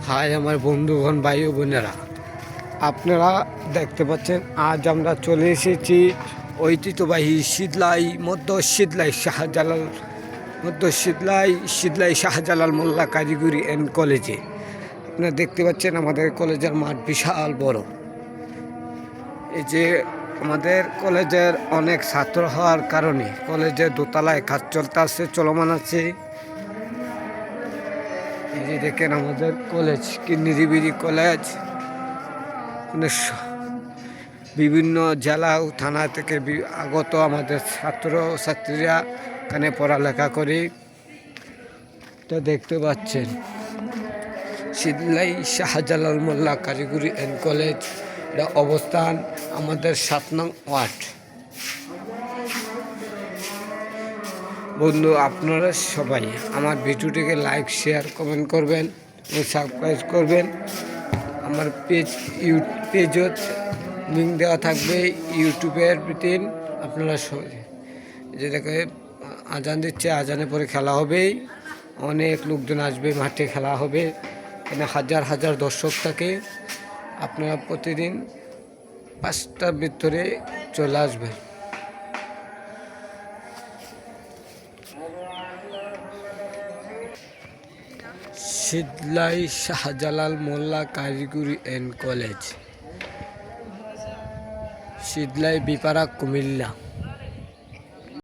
High আমার বন্ধুগণ ভাই ও বোনেরা, আপনারা দেখতে পাচ্ছেন আজ আমরা চলে এসেছি ঐতিহ্যবাহী শীতলাই শাহজালাল মোল্লা কারিগরি অ্যান্ড কলেজে। আপনারা দেখতে পাচ্ছেন আমাদের কলেজের মাঠ বিশাল বড়। এই যে আমাদের কলেজের অনেক ছাত্র হওয়ার কারণে কলেজের দোতলায় কাজ চলমান আছে। এই যে দেখেন আমাদের কলেজ কি নিরিবিলি কলেজ, বিভিন্ন জেলা ও থানা থেকে আগত আমাদের ছাত্র ছাত্রীরা এখানে পড়ালেখা করে। তো দেখতে পাচ্ছেন শীতলাই শাহজালাল মোল্লা কারিগরি অ্যান্ড কলেজ, এটা অবস্থান আমাদের 7 নং ওয়ার্ড। বন্ধু, আপনারা সবাই আমার ভিডিওটিকে লাইক শেয়ার কমেন্ট করবেন ও সাবস্ক্রাইব করবেন। আমার পেজও লিঙ্ক দেওয়া থাকবে ইউটিউবের ভিতরে। আপনারা যেটাকে আজান দিচ্ছে, আজানের পরে খেলা হবে, অনেক লোকজন আসবে, মাঠে খেলা হবে, এখানে হাজার হাজার দর্শক থাকে। আপনারা প্রতিদিন 5টার ভিতরে চলে আসবেন। শীতলাই শাহজালাল মোল্লা কারিগরি অ্যান্ড কলেজ, শীতলাই বিপাড়া, কুমিল্লা।